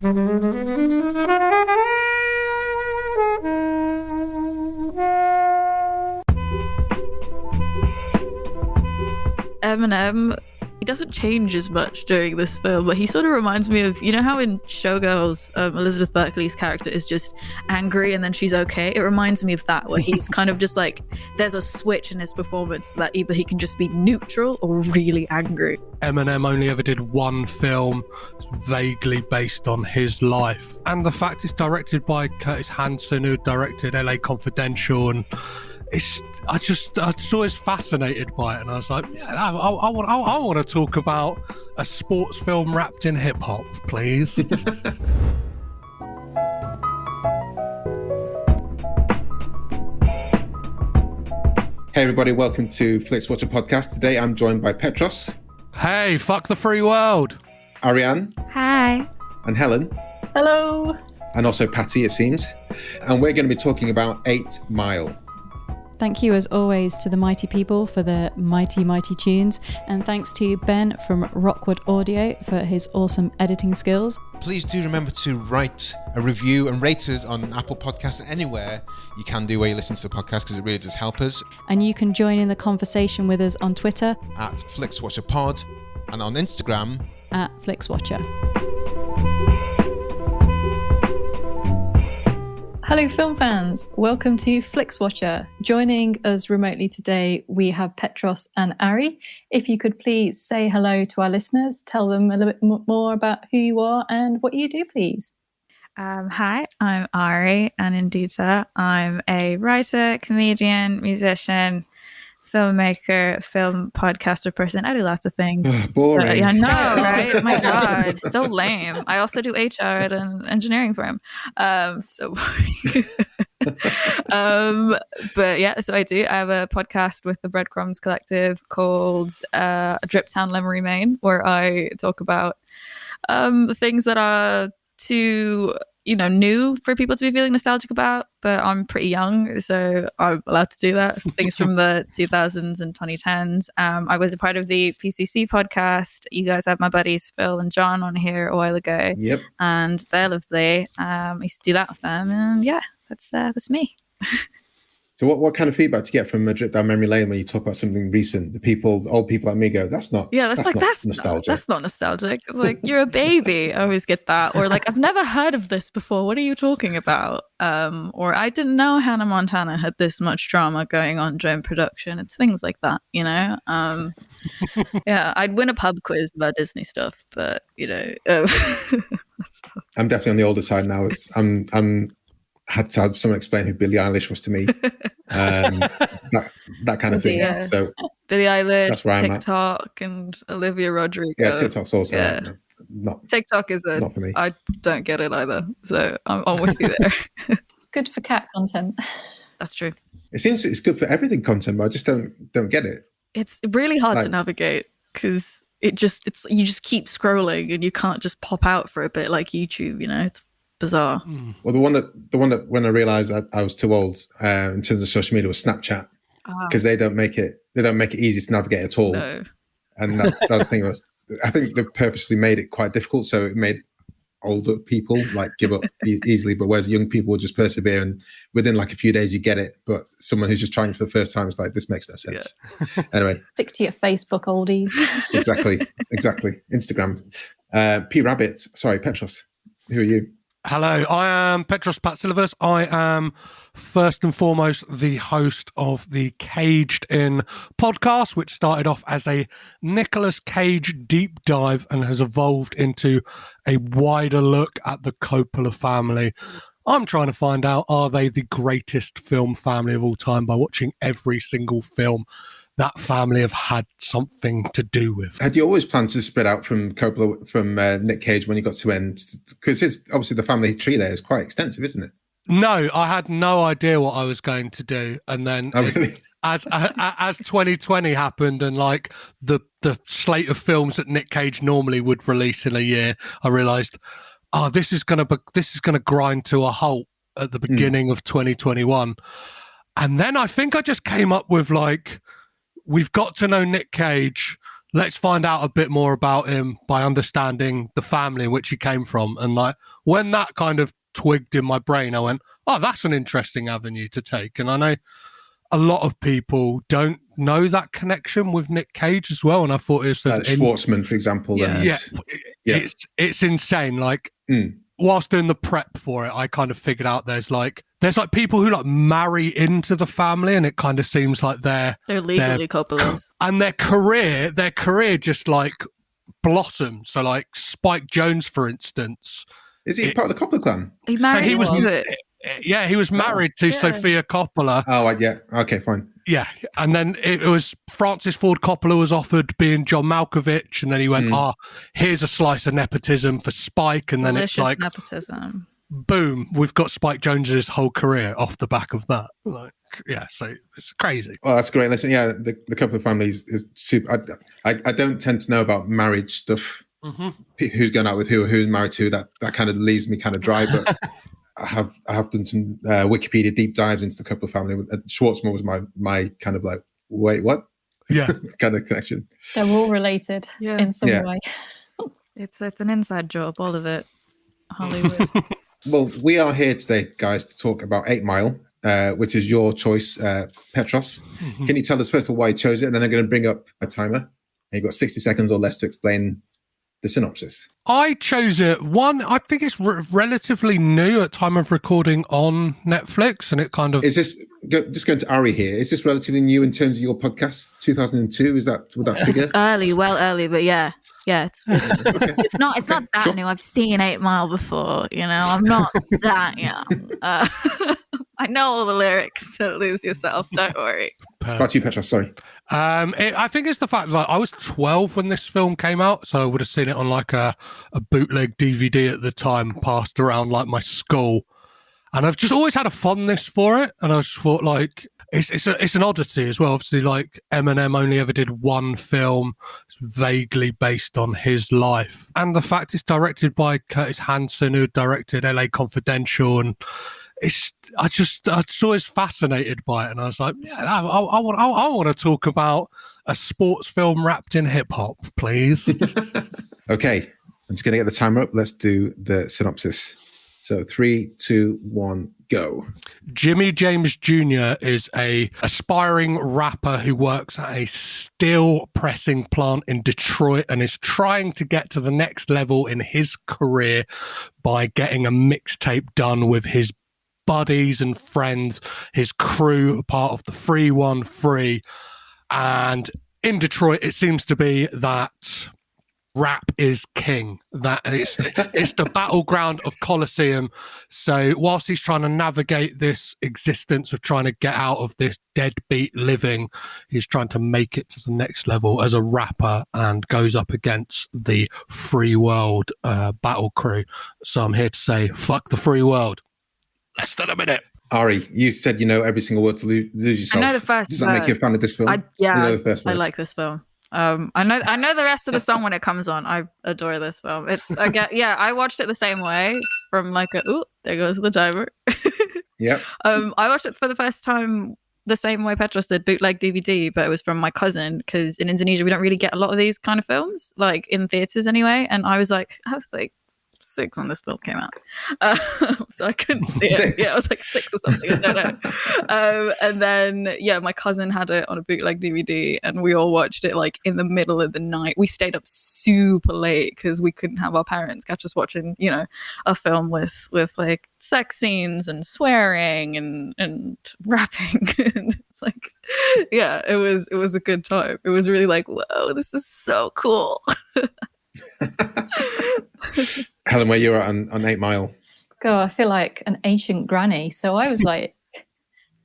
Eminem, he doesn't change as much during this film, but he sort of reminds me of, you know how in Showgirls, Elizabeth Berkley's character is just angry and then she's okay? It reminds me of that, where he's kind of just like, there's a switch in his performance that either he can just be neutral or really angry. Eminem only ever did one film vaguely based on his life. And the fact it's directed by Curtis Hanson, who directed LA Confidential, and I was always fascinated by it, and I was like, yeah, I want to talk about a sports film wrapped in hip hop, please. Hey everybody, welcome to Flixwatcher podcast. Today I'm joined by Petros. Hey, fuck the free world. Ariane. Hi. And Helen. Hello. And also Patty, it seems. And we're going to be talking about 8 Mile. Thank you, as always, to the mighty people for the mighty, mighty tunes. And thanks to Ben from Rockwood Audio for his awesome editing skills. Please do remember to write a review and rate us on Apple Podcasts and anywhere you can do where you listen to the podcast, because it really does help us. And you can join in the conversation with us on Twitter at FlixWatcherPod and on Instagram at Flixwatcher. Hello film fans, welcome to Flixwatcher. Joining us remotely today we have Petros and Ari. If you could please say hello to our listeners, tell them a little bit more about who you are and what you do, please. Hi, I'm Ari Anantaputri. I'm a writer, comedian, musician, filmmaker, film podcaster person. I do lots of things. Boring. Yeah, I know, right? My God, so lame. I also do HR at an engineering firm. So boring. But yeah, so I do. I have a podcast with the Breadcrumbs collective called Drip Town Lemory Mane, where I talk about things that are too new for people to be feeling nostalgic about, but I'm pretty young, so I'm allowed to do that. Things from the 2000s and 2010s. I was a part of the PCC podcast. You guys have my buddies Phil and John on here a while ago. Yep. And they're lovely. I used to do that with them, and yeah, that's me. So what kind of feedback do you get from Drip Down Memory Lane when you talk about something recent? The old people like me go, that's not nostalgic. That's not nostalgic. It's like, you're a baby. I always get that. Or like, I've never heard of this before. What are you talking about? Or I didn't know Hannah Montana had this much drama going on during production. It's things like that, Yeah, I'd win a pub quiz about Disney stuff, but I'm definitely on the older side now. I'm had to have someone explain who Billie Eilish was to me. That kind of thing. Yeah. So Billie Eilish, that's where TikTok, and Olivia Rodrigo. Yeah, TikTok's also not TikTok is not for me. I don't get it either. So I'm with you there. It's good for cat content. That's true. It seems it's good for everything content, but I just don't get it. It's really hard to navigate because you just keep scrolling and you can't just pop out for a bit like YouTube. It's bizarre. Well, the one that when I realized I was too old in terms of social media was Snapchat, because they don't make it easy to navigate at all. No. And that was the thing. I think they purposely made it quite difficult, so it made older people like give up easily, but whereas young people will just persevere, and within like a few days you get it. But someone who's just trying for the first time is like, this makes no sense. Yeah. Anyway, stick to your Facebook, oldies. Exactly. Instagram. Petros, who are you? Hello, I am Petros Patsilivas. I am first and foremost the host of the Caged In podcast, which started off as a Nicolas Cage deep dive and has evolved into a wider look at the Coppola family. I'm trying to find out, are they the greatest film family of all time by watching every single film that family have had something to do with. Had you always planned to spread out from Coppola, from Nick Cage when you got to end? Because it's obviously the family tree there is quite extensive, isn't it? No, I had no idea what I was going to do, and then as 2020 happened, and like the slate of films that Nick Cage normally would release in a year, I realised, this is gonna grind to a halt at the beginning of 2021, and then I think I just came up with like, we've got to know Nick Cage. let's find out a bit more about him by understanding the family in which he came from. And like when that kind of twigged in my brain, I went, oh, that's an interesting avenue to take. And I know a lot of people don't know that connection with Nick Cage as well. And I thought it was Schwartzman, for example. Yeah. It's insane. Like whilst doing the prep for it, I kind of figured out there's like people who like marry into the family, and it kind of seems like they're legally Coppolas. And their career just like blossomed. So like Spike Jonze, for instance. Is he part of the Coppola clan? He married into it. Yeah, he was married to Sofia Coppola. Oh, yeah. Okay, fine. Yeah, and then it was Francis Ford Coppola was offered being John Malkovich, and then he went, here's a slice of nepotism for Spike, and then Delicious it's like nepotism. Boom, we've got Spike Jonze's whole career off the back of that. Like, yeah, so it's crazy. Oh, that's great. Listen, yeah, the Coppola family is super. I don't tend to know about marriage stuff. Who's going out with who's married to, that kind of leaves me kind of dry, but I have done some Wikipedia deep dives into the Coppola family. Schwartzman was my kind of like, wait, what? Yeah. kind of connection. They're all related in some way. It's an inside job, all of it. Hollywood. Well, we are here today, guys, to talk about 8 Mile, which is your choice, Petros. Can you tell us first of all why you chose it? And then I'm going to bring up a timer. And you've got 60 seconds or less to explain the synopsis. I chose it. I think it's relatively new at time of recording on Netflix, and it kind of... Is this, just going to Ari here, is this relatively new in terms of your podcast, 2002? Would that figure? Well early, but yeah. Yeah, it's not that new. I've seen 8 Mile before, I'm not that young. I know all the lyrics to Lose Yourself, don't worry. Back to you, Petra, sorry. I think it's the fact that I was 12 when this film came out, so I would have seen it on like a bootleg DVD at the time, passed around like my school. And I've just always had a fondness for it, and I just thought like... It's an oddity as well. Obviously, like Eminem only ever did one film. It's vaguely based on his life. And the fact it's directed by Curtis Hanson, who directed LA Confidential. And I was always fascinated by it. And I was like, yeah, I want to talk about a sports film wrapped in hip hop, please. Okay. I'm just going to get the timer up. Let's do the synopsis. So 3, 2, 1, go. Jimmy James Jr. is a aspiring rapper who works at a steel pressing plant in Detroit and is trying to get to the next level in his career by getting a mixtape done with his buddies and friends, his crew, part of the 313. And in Detroit, it seems to be that rap is king, that it's the battleground of Coliseum. So whilst he's trying to navigate this existence of trying to get out of this deadbeat living, he's trying to make it to the next level as a rapper and goes up against the free world battle crew. So I'm here to say, fuck the free world. Less than a minute. Ari, you said you know every single word to Lose Yourself. I know the first Does that make you a fan of this film? You know the first I like this film. I know the rest of the song when it comes on. I adore this film. I watched it the same way from like there goes the timer. Yep. I watched it for the first time the same way Petros did, bootleg DVD, but it was from my cousin, because in Indonesia we don't really get a lot of these kind of films, like in theaters anyway. And I was like 6 when this film came out, so I couldn't see it. Yeah, I was like 6 or something. I don't know. And then my cousin had it on a bootleg DVD, and we all watched it like in the middle of the night. We stayed up super late because we couldn't have our parents catch us watching, a film with like sex scenes and swearing and rapping. And it's like, it was a good time. It was really like, whoa, this is so cool. Helen, where you're at on 8 Mile? God, I feel like an ancient granny. So I was like,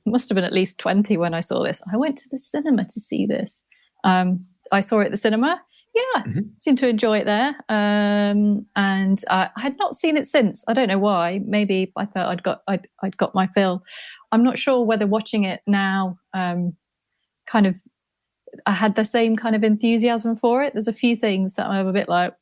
must have been at least 20 when I saw this. I went to the cinema to see this. I saw it at the cinema. Yeah, seemed to enjoy it there. And I had not seen it since. I don't know why. Maybe I thought I'd got my fill. I'm not sure whether watching it now kind of I had the same kind of enthusiasm for it. There's a few things that I'm a bit like,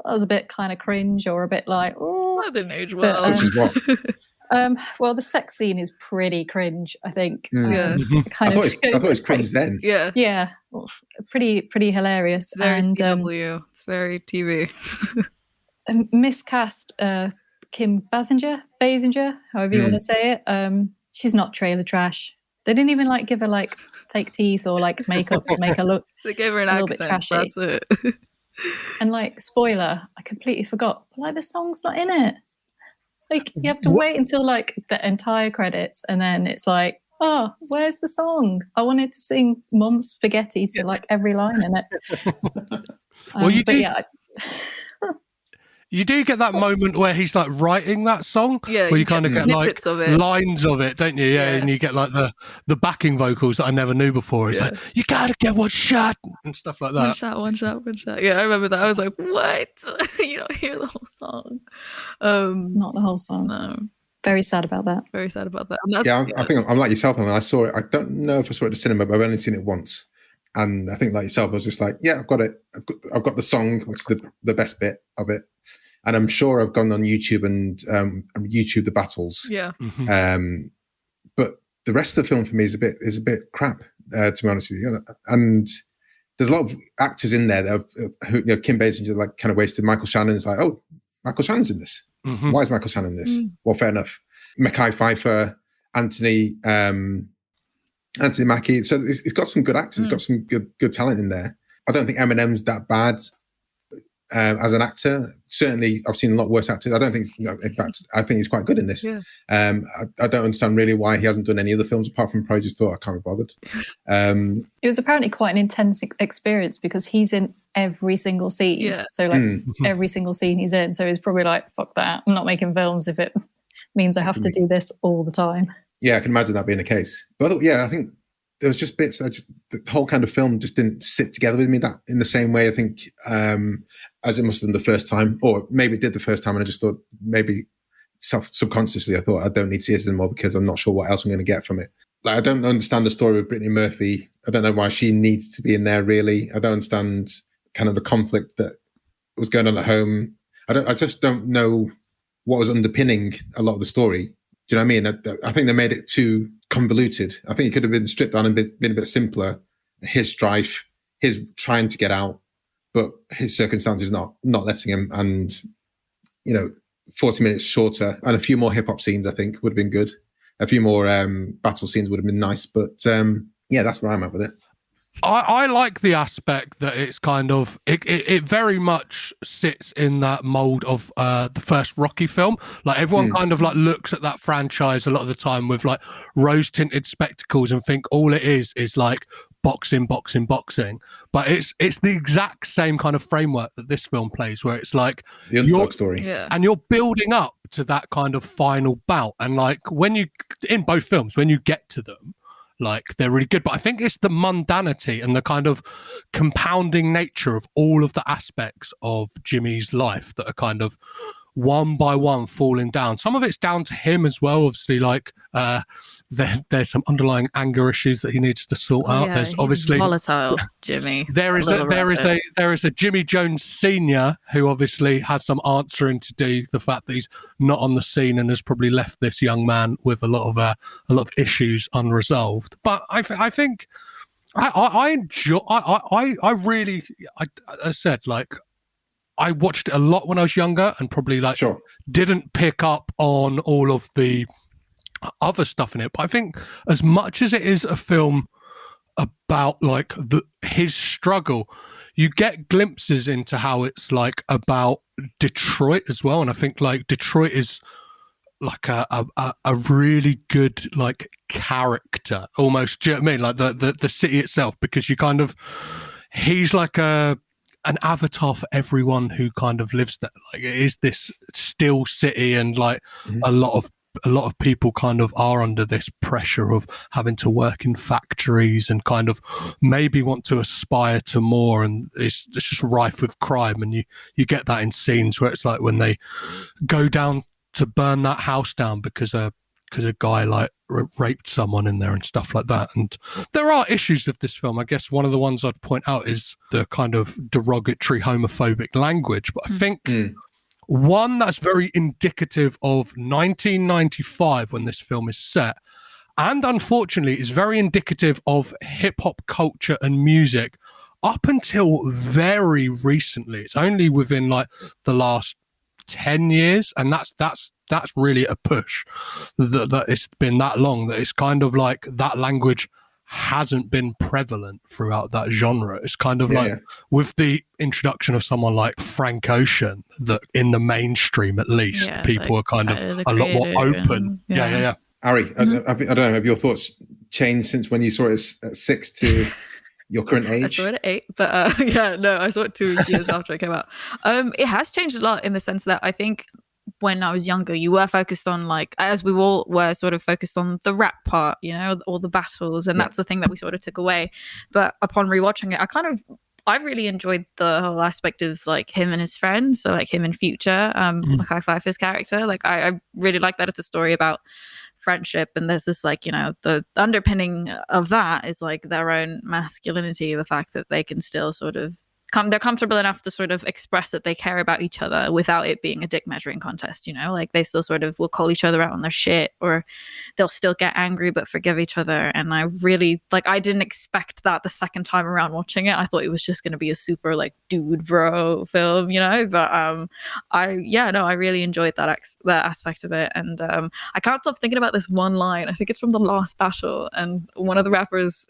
that was a bit kind of cringe, or a bit like, that didn't age well. Such as what? Well, the sex scene is pretty cringe, I think. I thought it was cringe then. Yeah. Yeah. pretty hilarious. Very And CW. It's very TV. miscast Kim Basinger, however you want to say it. She's not trailer trash. They didn't even like give her like fake teeth or like makeup to make her look They gave her an a little accent. bit trashy. That's it. And like, spoiler, I completely forgot. But, like, the song's not in it. Like, you have to wait until like the entire credits, and then it's like, oh, where's the song? I wanted to sing "Mum's Spaghetti" to like every line in it. Well, you do. Yeah. You do get that moment where he's like writing that song, where you kind of get like lines of it, don't you? Yeah, and you get like the backing vocals that I never knew before. It's like, you gotta get one shot and stuff like that. One shot. Yeah, I remember that. I was like, what? You don't hear the whole song. Not the whole song. No. Very sad about that. Very sad about that. I think I'm like yourself, and I saw it. I don't know if I saw it at the cinema, but I've only seen it once. And I think, like yourself, I was just like, yeah, I've got it. I've got the song, which is the best bit of it. And I'm sure I've gone on YouTube and YouTube the battles. Yeah. But the rest of the film for me is a bit crap, to be honest with you. And there's a lot of actors in there that who, Kim Basinger like kind of wasted. Michael Shannon's like, oh, Michael Shannon's in this. Why is Michael Shannon in this? Well, fair enough. Mekhi Phifer, Anthony Mackie. So it's got some good actors. It's got some good talent in there. I don't think Eminem's that bad as an actor. Certainly, I've seen a lot worse actors. I don't think. In fact, I think he's quite good in this. Yeah. I don't understand really why he hasn't done any other films apart from probably just thought I can't be bothered. It was apparently quite an intense experience because he's in every single scene. Yeah. So like every single scene he's in. So he's probably like, fuck that. I'm not making films if it means I have to do this all the time. Yeah, I can imagine that being the case. But yeah, I think there was just bits. The whole kind of film just didn't sit together with me that in the same way. I think as it must have done the first time, or maybe it did the first time, and I just thought maybe subconsciously I thought I don't need to see this anymore because I'm not sure what else I'm going to get from it. Like, I don't understand the story of Brittany Murphy. I don't know why she needs to be in there. Really, I don't understand kind of the conflict that was going on at home. I just don't know what was underpinning a lot of the story. Do you know what I mean? I think they made it too convoluted. I think it could have been stripped down and been a bit simpler. His strife, his trying to get out, but his circumstances not letting him. And 40 minutes shorter and a few more hip hop scenes, I think, would have been good. A few more battle scenes would have been nice. But yeah, that's where I'm at with it. I like the aspect that it's kind of it very much sits in that mold of the first Rocky film. Like everyone kind of like looks at that franchise a lot of the time with like rose tinted spectacles and think all it is like boxing. But it's the exact same kind of framework that this film plays, where it's like the underdog story, and you're building up to that kind of final bout. And like when you in both films, when you get to them, like they're really good, but I think it's the mundanity and the kind of compounding nature of all of the aspects of Jimmy's life that are kind of one by one falling down. Some of it's down to him as well. Obviously, like there's some underlying anger issues that he needs to sort out. There's obviously volatile Jimmy. There is a Jimmy Jones Senior who obviously has some answering to do. The fact that he's not on the scene and has probably left this young man with a lot of issues unresolved. But I think I enjoy. I really said, like, I watched it a lot when I was younger and probably didn't pick up on all of the other stuff in it. But I think as much as it is a film about like his struggle, you get glimpses into how it's like about Detroit as well. And I think like Detroit is like a really good like character almost. Do you know what I mean? Like the city itself, because you kind of, he's like an avatar for everyone who kind of lives there. Like it is this still city, and like a lot of people kind of are under this pressure of having to work in factories and kind of maybe want to aspire to more, and it's just rife with crime. And you get that in scenes where it's like when they go down to burn that house down because a guy like raped someone in there and stuff like that. And there are issues with this film. I guess one of the ones I'd point out is the kind of derogatory homophobic language. But I think one that's very indicative of 1995 when this film is set, and unfortunately is very indicative of hip hop culture and music up until very recently, it's only within like the last 10 years, and that's really a push that it's been that long, that it's kind of like that language hasn't been prevalent throughout that genre. It's kind of with the introduction of someone like Frank Ocean, that in the mainstream at least, people are kind of a lot more open. Yeah. Ari, I don't know, have your thoughts changed since when you saw it at 6 to your current age? I saw it at 8, but I saw it 2 years after it came out. It has changed a lot in the sense that I think when I was younger, you were focused on, like, as we all were, sort of focused on the rap part, you know, all the battles, and that's the thing that we sort of took away. But upon rewatching it, I really enjoyed the whole aspect of like him and his friends, so like him and Future, Mekhi Phifer's character. Like I really like that it's a story about friendship, and there's this, like, you know, the underpinning of that is like their own masculinity, the fact that they can still sort of they're comfortable enough to sort of express that they care about each other without it being a dick measuring contest, you know, like they still sort of will call each other out on their shit, or they'll still get angry but forgive each other. And I really, like, I didn't expect that the second time around watching it. I thought it was just going to be a super like dude bro film, you know, but I really enjoyed that aspect of it. And I can't stop thinking about this one line. I think it's from the last battle, and one of the rappers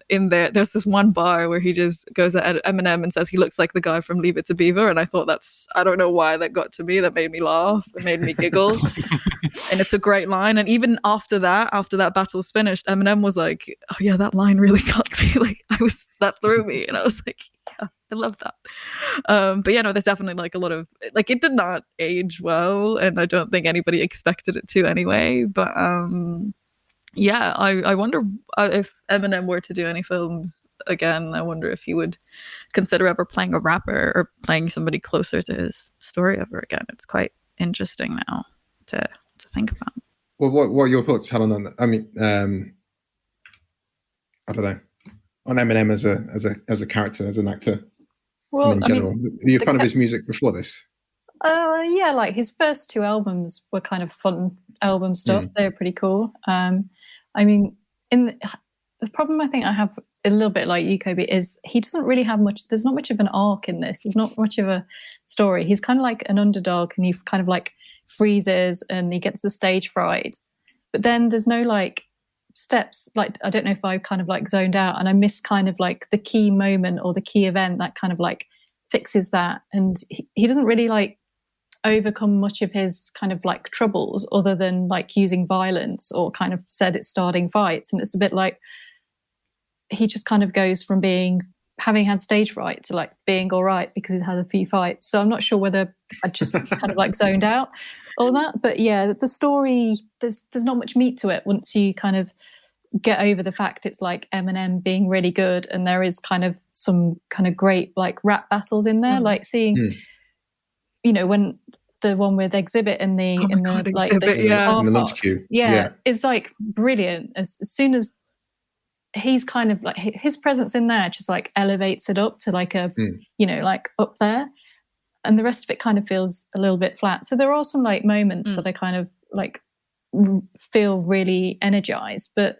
in there's this one bar where he just goes at Eminem and says he looks like the guy from Leave It to Beaver, and I thought I don't know why that got to me. That made me laugh. It made me giggle. And it's a great line. And even after that battle's finished, Eminem was like, "Oh yeah, that line really got me." Like that threw me, and I was like, "Yeah, I love that." But yeah, no, there's definitely like a lot of, like, it did not age well, and I don't think anybody expected it to anyway. But yeah, I wonder if Eminem were to do any films again, I wonder if he would consider ever playing a rapper or playing somebody closer to his story ever again. It's quite interesting now to think about. Well, what are your thoughts, Helen, on that? I mean, I don't know, on Eminem as a character, as an actor, well, in general. Were you a fan of his music before this? Yeah, like his first 2 albums were kind of fun album stuff. They were pretty cool. I mean, the problem I think I have a little bit like you, Kobe, is he doesn't really have much. There's not much of an arc in this. There's not much of a story. He's kind of like an underdog, and he kind of like freezes and he gets the stage fright. But then there's no like steps. Like, I don't know if I kind of like zoned out and I missed kind of like the key moment or the key event that kind of like fixes that. And he doesn't really like overcome much of his kind of like troubles other than like using violence or kind of said it's starting fights. And it's a bit like he just kind of goes from having had stage fright to like being all right because he's had a few fights. So I'm not sure whether I just kind of like zoned out all that. But yeah, the story, there's not much meat to it once you kind of get over the fact it's like Eminem being really good, and there is kind of some kind of great like rap battles in there, like seeing you know, when the one with Exhibit in the in the lunch queue, is like brilliant. As soon as he's kind of like, his presence in there just like elevates it up to like a you know, like up there, and the rest of it kind of feels a little bit flat. So there are some like moments that I kind of like feel really energized, but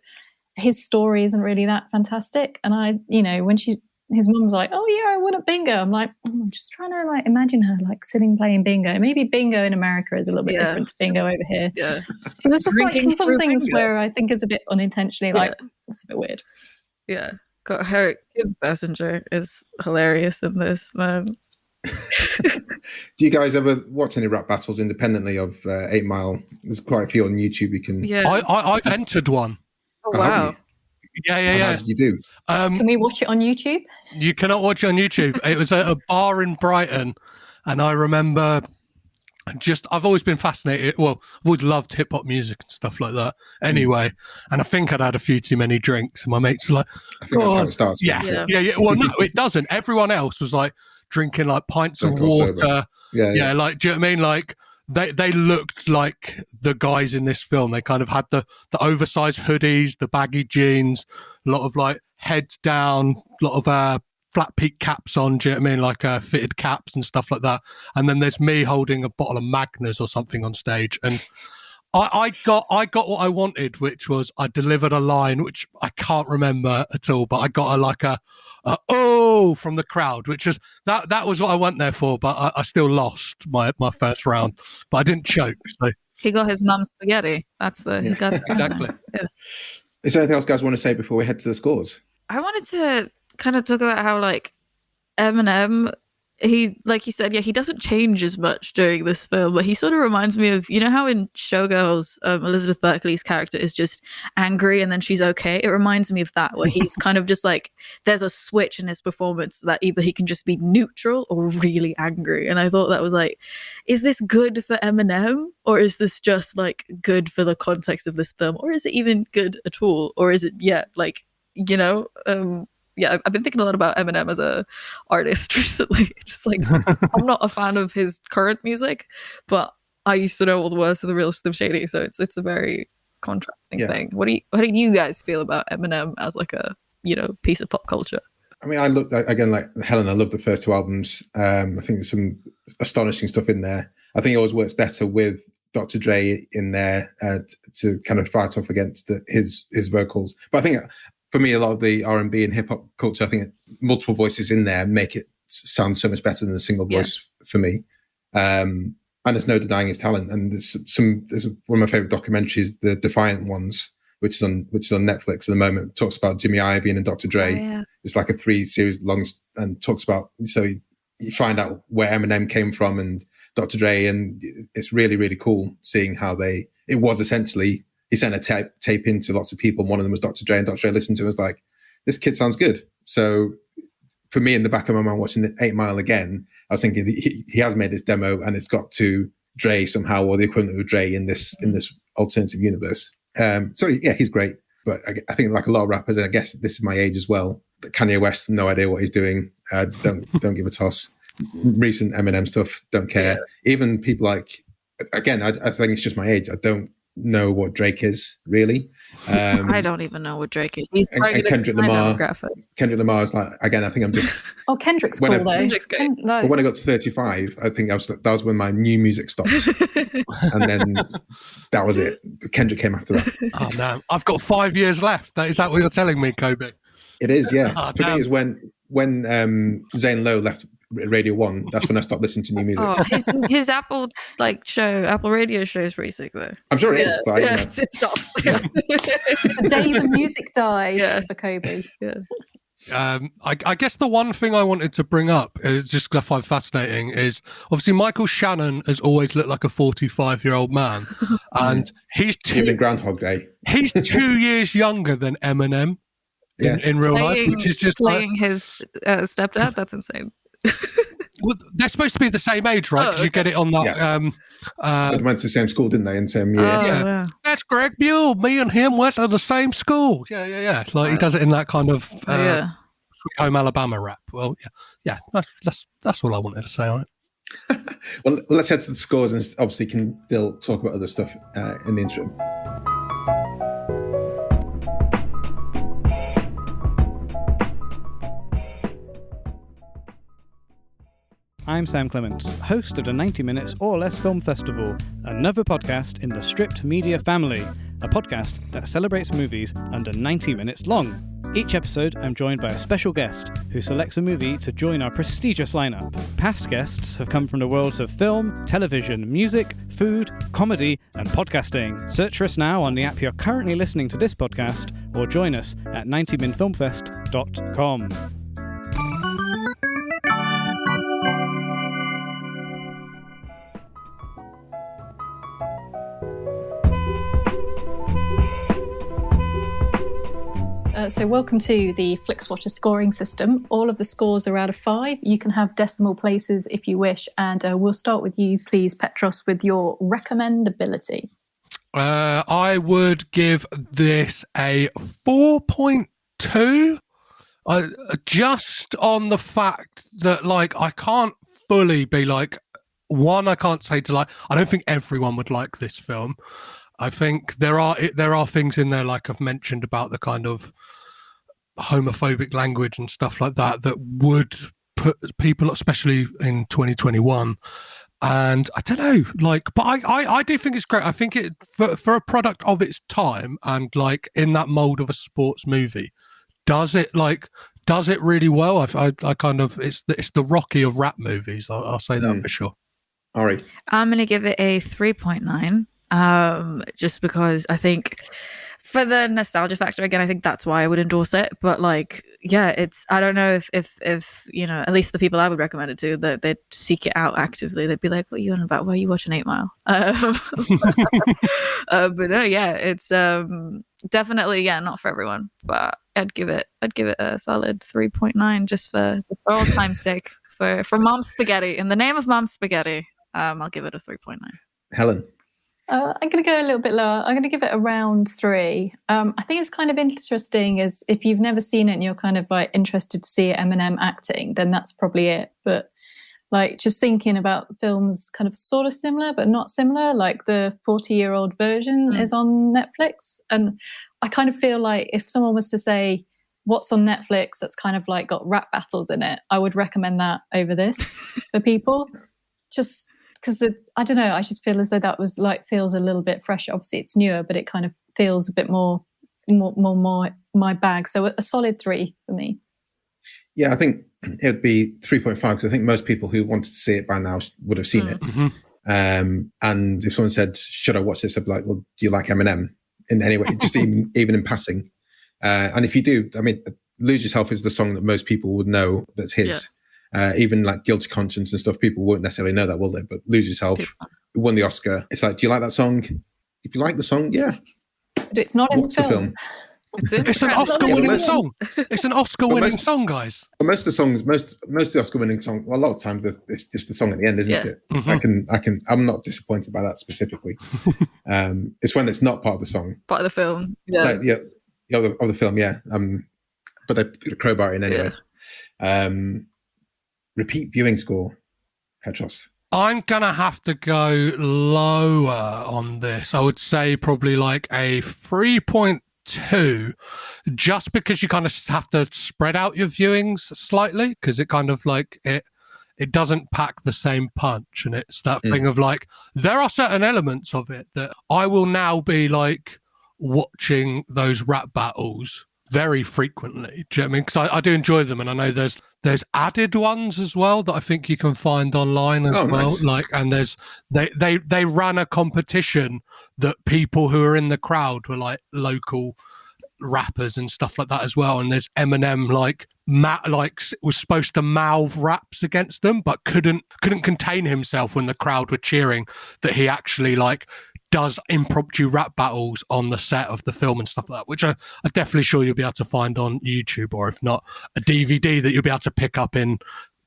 his story isn't really that fantastic. And I, you know, when his mum's like, "Oh yeah, I won at bingo." I'm like, I'm just trying to like imagine her like sitting playing bingo. Maybe bingo in America is a little bit different to bingo over here. Yeah. So there's just like some things bingo where I think it's a bit unintentionally like, that's a bit weird. Yeah. Got her. Kim Basinger is hilarious in this, man. Do you guys ever watch any rap battles independently of 8 Mile? There's quite a few on YouTube. You can. Yeah. I've entered one. Oh wow. Yeah. You do. Can we watch it on YouTube? You cannot watch it on YouTube. It was at a bar in Brighton, and I remember I've always been fascinated. Well, I've always loved hip hop music and stuff like that. Anyway, and I think I'd had a few too many drinks, and my mates were like, I think that's how it starts. Yeah. Well, no, it doesn't. Everyone else was like drinking like pints of water. Yeah. Like, do you know what I mean? Like, They looked like the guys in this film. They kind of had the oversized hoodies, the baggy jeans, a lot of like heads down, a lot of flat peak caps on, do you know what I mean? Like fitted caps and stuff like that. And then there's me holding a bottle of Magners or something on stage. And I got what I wanted, which was I delivered a line, which I can't remember at all, but I got oh, boo from the crowd, which is that was what I went there for, but I still lost my first round, but I didn't choke. So He got his mum's spaghetti. He got exactly. Yeah. Is there anything else guys want to say before we head to the scores? I wanted to kind of talk about how like Eminem, he, like you said, he doesn't change as much during this film, but he sort of reminds me of, you know how in Showgirls, Elizabeth Berkley's character is just angry and then she's okay. It reminds me of that, where he's kind of just like, there's a switch in his performance that either he can just be neutral or really angry. And I thought that was like, is this good for Eminem, or is this just like good for the context of this film, or is it even good at all, or is it like, I've been thinking a lot about Eminem as a artist recently. Just like, I'm not a fan of his current music, but I used to know all the words of the real Slim Shady, so it's a very contrasting thing. What do you guys feel about Eminem as like a piece of pop culture? I mean, I looked again, like Helen. I love the first two albums. I think there's some astonishing stuff in there. I think it always works better with Dr. Dre in there to kind of fight off against his vocals. But I think, for me, a lot of the R&B and hip hop culture, I think multiple voices in there make it sound so much better than a single voice for me. And there's no denying his talent. And there's one of my favorite documentaries, the Defiant Ones, which is on Netflix at the moment. It talks about Jimmy Iovine and Dr. Dre. Oh, yeah. It's like a 3-series long, and talks about, so you find out where Eminem came from and Dr. Dre, and it's really, really cool seeing how it was essentially, he sent a tape into lots of people, and one of them was Dr. Dre, and Dr. Dre listened to it and was like, this kid sounds good. So for me, in the back of my mind, watching 8 Mile again, I was thinking he has made this demo and it's got to Dre somehow, or the equivalent of Dre in this alternative universe. So yeah, he's great. But I think like a lot of rappers, and I guess this is my age as well, Kanye West, no idea what he's doing. Don't give a toss. Recent Eminem stuff, don't care. Yeah. Even people like, again, I think it's just my age. I don't know what Drake is, really. I don't even know what Drake is. He's and Kendrick Lamar. Kendrick Lamar is like, again, I think I'm just... Oh, Kendrick's cool, though. Kendrick's great. But when I got to 35, I think that was when my new music stopped. And then that was it. Kendrick came after that. Oh, no. I've got 5 years left. Is that what you're telling me, Kobe? It is, yeah. For me, it was when Zane Lowe left Radio 1, that's when I stopped listening to new music. Oh, his Apple Apple Radio show is pretty sick though. I'm sure it is, but it stopped. Yeah. The day the music died for Kobe. Yeah. I guess the one thing I wanted to bring up is just because I find fascinating is obviously Michael Shannon has always looked like a 45-year-old man, and he's even Groundhog Day. He's 2 years younger than Eminem in real life, which is just playing his stepdad. That's insane. Well, they're supposed to be the same age, right? Because you get it on that. They went to the same school, didn't they? In same year. Yeah. That's Greg Buell. Me and him went to the same school. Yeah. Like he does it in that kind of Sweet Home Alabama rap. Well, yeah. That's all I wanted to say on it. Well, let's head to the scores, and obviously can still talk about other stuff in the interim. I'm Sam Clements, host of the 90 Minutes or Less Film Festival, another podcast in the Stripped Media family, a podcast that celebrates movies under 90 minutes long. Each episode, I'm joined by a special guest who selects a movie to join our prestigious lineup. Past guests have come from the worlds of film, television, music, food, comedy, and podcasting. Search for us now on the app you're currently listening to this podcast, or join us at 90minfilmfest.com. So welcome to the Flixwatcher scoring system. All of the scores are out of 5. You can have decimal places if you wish. And we'll start with you, please, Petros, with your recommendability. I would give this a 4.2. Just on the fact that, like, I can't fully be like, I can't say to like, I don't think everyone would like this film. I think there are things in there, like I've mentioned, about the kind of homophobic language and stuff like that would put people, especially in 2021. And I don't know, like, but I do think it's great. I think it for a product of its time and like in that mold of a sports movie, does it like does it really well. I kind of it's the Rocky of rap movies. I'll say that for sure. Ari, I'm going to give it a 3.9. Just because I think for the nostalgia factor, again, I think that's why I would endorse it. But like, yeah, I don't know if at least the people I would recommend it to, that they'd seek it out actively. They'd be like, what are you on about? Why are you watching 8 Mile? But no, yeah, it's definitely, not for everyone, but I'd give it a solid 3.9 just for old time's sake, for Mom's Spaghetti. In the name of Mom's Spaghetti, I'll give it a 3.9. Helen. I'm going to go a little bit lower. I'm going to give it around 3. I think it's kind of interesting as if you've never seen it and you're kind of like interested to see Eminem acting, then that's probably it. But like just thinking about films kind of sort of similar, but not similar, like the 40-year-old version is on Netflix. And I kind of feel like if someone was to say, what's on Netflix that's kind of like got rap battles in it, I would recommend that over this for people. Just because I don't know, I just feel as though that was like feels a little bit fresh. Obviously, it's newer, but it kind of feels a bit more my bag. So a solid 3 for me. Yeah, I think it'd be 3.5 because I think most people who wanted to see it by now would have seen it. And if someone said, "Should I watch this?" I'd be like, "Well, do you like Eminem in any way?" Just even in passing. And if you do, I mean, "Lose Yourself" is the song that most people would know that's his. Yeah. Even like Guilty Conscience and stuff, people won't necessarily know that, will they? But Lose Yourself won the Oscar. It's like, do you like that song? If you like the song, yeah. But it's not in the film. It's an Oscar-winning song. It's an Oscar-winning song, guys. But most of the songs, most of the Oscar-winning songs, well, a lot of times it's just the song at the end, isn't it? I'm not disappointed by that specifically. It's when it's not part of the song, part of the film, of the film, yeah. But they put a crowbar in anyway. Repeat viewing score, Petros. I'm gonna have to go lower on this. I would say probably like a 3.2, just because you kind of have to spread out your viewings slightly, because it kind of like it doesn't pack the same punch, and it's that thing of like there are certain elements of it that I will now be like watching those rap battles very frequently. Do you know what I mean? Because I do enjoy them, and I know there's added ones as well that I think you can find online as well. Nice. Like, and they ran a competition that people who are in the crowd were like local rappers and stuff like that as well. And there's Eminem was supposed to mouth raps against them, but couldn't contain himself when the crowd were cheering, that he actually like does impromptu rap battles on the set of the film and stuff like that, which I'm definitely sure you'll be able to find on YouTube, or if not, a DVD that you'll be able to pick up in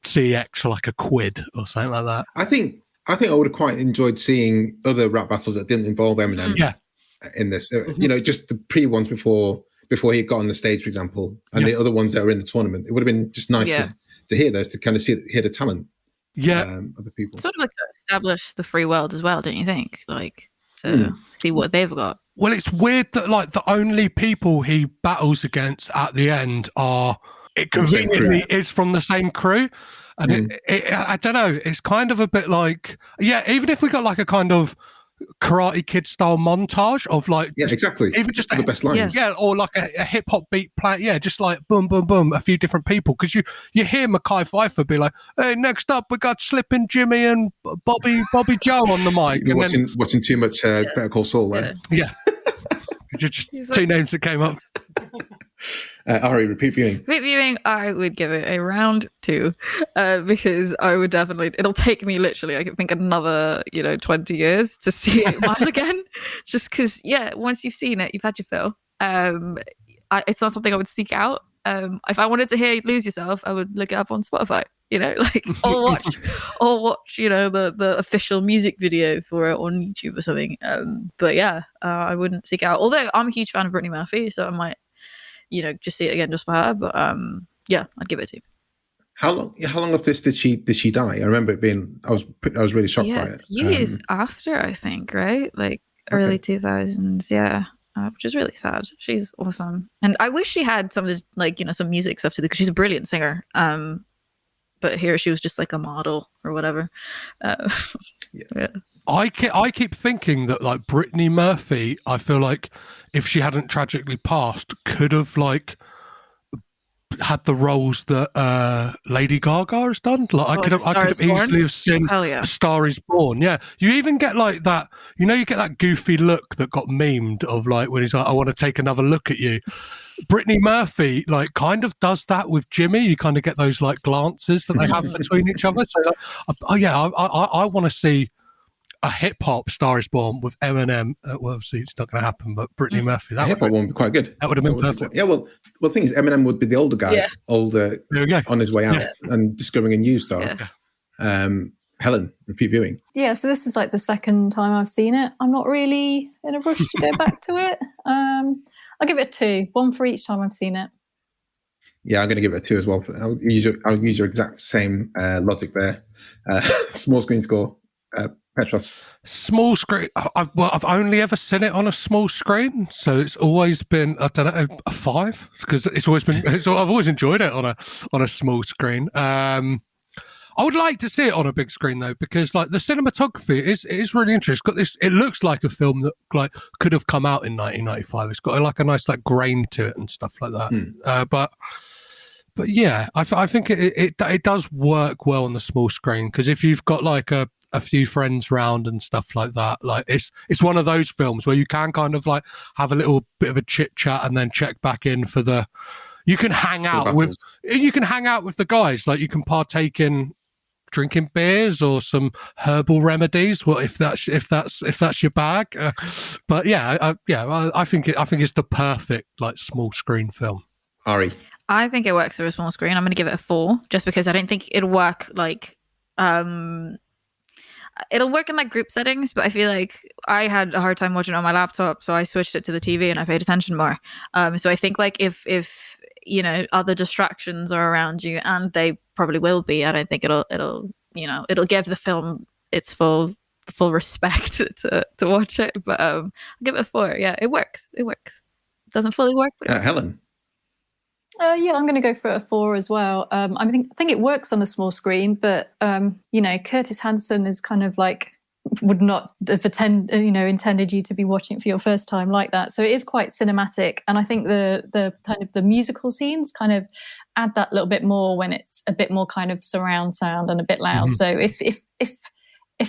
CX for like £1 or something like that. I think I would have quite enjoyed seeing other rap battles that didn't involve Eminem. In this, just the pre ones before he got on the stage, for example, and the other ones that were in the tournament. It would have been just nice to hear those, to kind of hear the talent of the people. Sort of like to establish the free world as well, don't you think? Like, to see what they've got. Well, it's weird that like the only people he battles against at the end conveniently is from the same crew. And I don't know, it's kind of a bit like, even if we got like a kind of Karate Kid style montage of like, exactly, even just the best lines, or like a hip hop beat play, just like boom boom boom, a few different people, because you hear Mekhi Phifer be like, "Hey, next up we got Slippin' Jimmy and Bobby Joe on the mic." You're watching too much Better Call Saul there. Just two names that came up. Ari, repeat viewing. I would give it a round 2, because I would definitely, it'll take me literally, I think, another 20 years to see it mine again, just because once you've seen it, you've had your fill. It's not something I would seek out. If I wanted to hear "Lose Yourself," I would look it up on Spotify, or watch the official music video for it on YouTube or something. But I wouldn't seek out, although I'm a huge fan of Brittany Murphy, so I might just see it again just for her. But I'd give it 2. How long after this did she die? I remember it being, I was really shocked by it. Years after, I think, right? Like early 2000s, which is really sad. She's awesome, and I wish she had some of this, like some music stuff to do, because she's a brilliant singer. But here she was just like a model or whatever. I keep thinking that like Brittany Murphy, I feel like if she hadn't tragically passed, could have like had the roles that Lady Gaga has done. Like I could have easily have seen A Star Is Born. Yeah, you even get like that. You know, you get that goofy look that got memed of like when he's like, "I want to take another look at you." Brittany Murphy like kind of does that with Jimmy. You kind of get those like glances that they have between each other. So like, I want to see a hip hop Star Is Born with Eminem. Well, obviously it's not going to happen, but Brittany Murphy. That hip hop one would be quite good. That would have been perfect. Yeah, well, the thing is, Eminem would be the older guy, older on his way out and discovering a new star. Helen, repeat viewing. Yeah, so this is like the second time I've seen it. I'm not really in a rush to go back to it. I'll give it a 2, 1 for each time I've seen it. Yeah, I'm going to give it a 2 as well. I'll use your exact same logic there. Small screen score. Petros. Small screen. I've only ever seen it on a small screen, so it's always been a 5 because it's always been. I've always enjoyed it on a small screen. I would like to see it on a big screen though, because like the cinematography is really interesting. It's got this. It looks like a film that like could have come out in 1995. It's got like a nice like grain to it and stuff like that. But yeah, I think it does work well on the small screen because if you've got like a few friends round and stuff like that, like it's one of those films where you can kind of like have a little bit of a chit chat and then check back in for the. You can hang out with the guys, like you can partake in drinking beers or some herbal remedies. Well, if that's your bag, but yeah, I think it's the perfect like small screen film. Ari, I think it works for a small screen. I'm going to give it a 4, just because I don't think it'll work like it'll work in like group settings, but I feel like I had a hard time watching it on my laptop, so I switched it to the TV and I paid attention more. So I think like if you know other distractions are around you, and they probably will be, I don't think it'll give the film its full respect to watch it. But I'll give it a 4. Yeah, it works. It doesn't fully work. But Helen. Yeah, I'm going to go for a 4 as well. I think it works on a small screen, but Curtis Hanson is kind of like would not have intended you to be watching it for your first time like that. So it is quite cinematic, and I think the kind of the musical scenes kind of add that little bit more when it's a bit more kind of surround sound and a bit loud. So if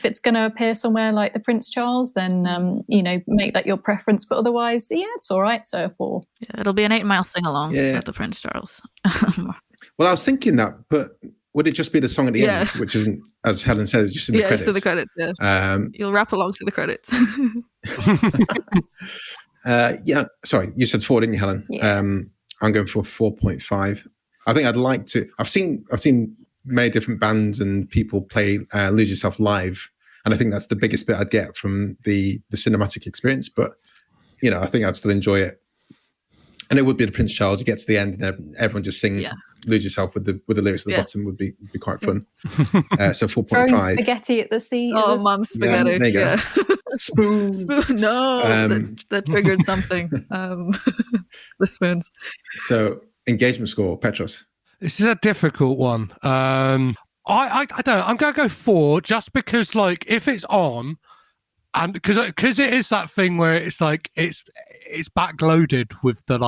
it's going to appear somewhere like the Prince Charles, then make that your preference. But otherwise, yeah, it's all right. So a 4. Yeah, it'll be an 8 Mile sing along with the Prince Charles. Well, I was thinking that, but would it just be the song at the end, which isn't, as Helen says, just in the credits? Yeah, to the credits. Yeah, you'll rap along to the credits. Yeah, sorry, you said 4, didn't you, Helen? Yeah. I'm going for 4.5. I think I'd like to. I've seen many different bands and people play Lose Yourself live, and I think that's the biggest bit I'd get from the cinematic experience. But I think I'd still enjoy it, and it would be the Prince Charles. You get to the end and everyone just sing Lose Yourself with the lyrics at the bottom would be quite fun. So 4.5. Throwing spaghetti at the sea. Oh, mum's spaghetti. There you go. Spoon. No, that triggered something. The spoons. So engagement score, Petros. This is a difficult one. I don't know. I'm going to go 4 just because, like, if it's on, and because it is that thing where it's like it's backloaded with the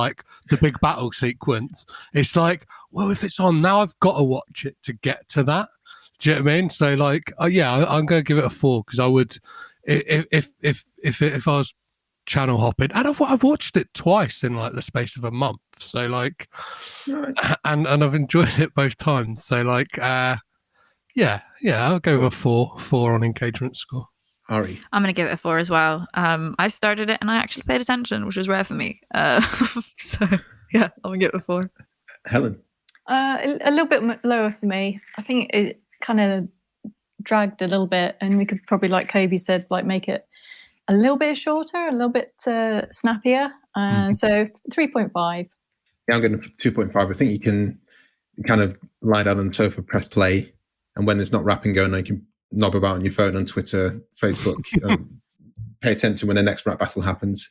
big battle sequence. It's like, well, if it's on now, I've got to watch it to get to that. Do you know what I mean? So, like, I'm going to give it a 4 because I would, if I was channel hopping, and I've watched it twice in like the space of a month. So like, and I've enjoyed it both times. So like, I'll go with a 4 on engagement score. Ari, I'm going to give it a 4 as well. I started it and I actually paid attention, which was rare for me. So yeah, I'm going to give it a 4. Helen, a little bit lower for me. I think it kind of dragged a little bit, and we could probably, like Kobe said, like make it a little bit shorter, a little bit snappier. So 3.5. Yeah, I'm going to 2.5. I think you can kind of lie down on the sofa, press play, and when there's not rapping going on, you can knob about on your phone, on Twitter, Facebook, pay attention when the next rap battle happens.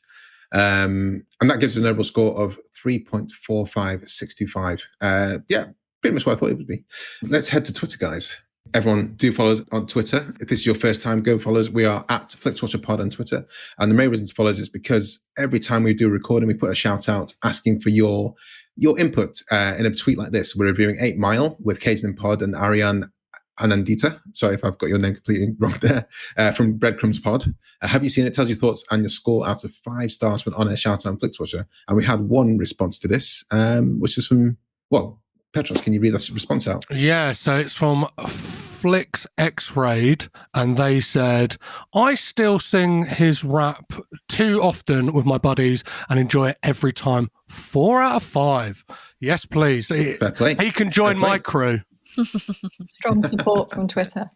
And that gives us an overall score of 3.4565. Yeah, pretty much what I thought it would be. Let's head to Twitter, guys. Everyone, do follow us on Twitter. If this is your first time, go follow us. We are at FlixWatcherPod on Twitter. And the main reason to follow us is because every time we do a recording, we put a shout out asking for your your input in a tweet like this. We're reviewing 8 Mile with Caged in Pod and Ariane Anantaputri. Sorry if I've got your name completely wrong there. From Breadcrumbs Pod. Have you seen it? Tells your thoughts and your score out of 5 stars for an on-air shout out on Flixwatcher. And we had one response to this, which is from, Petros, can you read that response out? Yeah, so it's from Flix X-Raid, and they said, I still sing his rap too often with my buddies and enjoy it every time. 4 out of 5. Yes, please. Fair play. He can join my crew. Strong support from Twitter.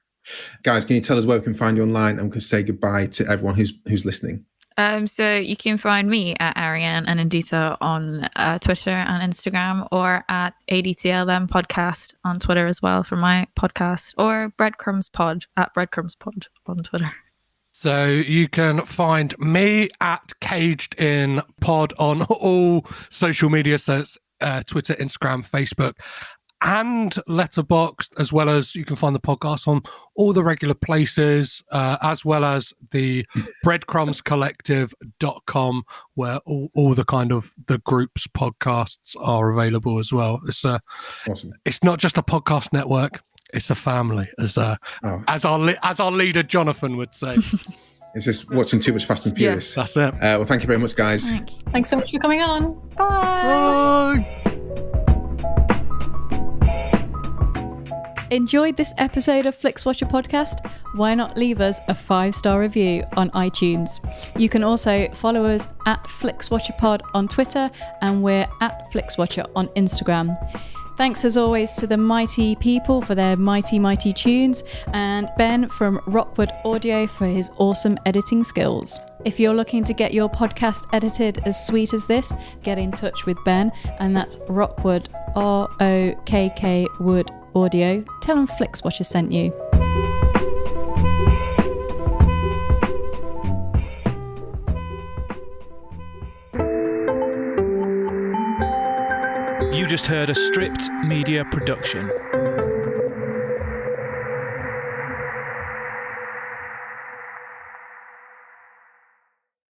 Guys, can you tell us where we can find you online, and we can say goodbye to everyone who's listening? So you can find me at Ariane Anantaputri on Twitter and Instagram, or at ADTLM Podcast on Twitter as well for my podcast, or Breadcrumbs Pod at Breadcrumbs Pod on Twitter. So you can find me at Caged in Pod on all social media. So it's Twitter, Instagram, Facebook, and Letterboxd, as well as you can find the podcast on all the regular places, as well as the breadcrumbscollective.com, where all the kind of the group's podcasts are available as well. It's awesome. It's not just a podcast network, it's a family, as our leader Jonathan would say. It's just watching too much Fast and Furious. Yeah, that's it. Well, thank you very much, guys. Thanks so much for coming on. Bye. Enjoyed this episode of Flixwatcher podcast? Why not leave us a 5-star review on iTunes? You can also follow us at FlixWatcherPod on Twitter, and we're at FlixWatcher on Instagram. Thanks as always to the mighty people for their mighty, mighty tunes, and Ben from Rockwood Audio for his awesome editing skills. If you're looking to get your podcast edited as sweet as this, get in touch with Ben, and that's Rockwood, ROKK Wood Audio. Tell them Flixwatcher sent you. You just heard a Stripped Media production.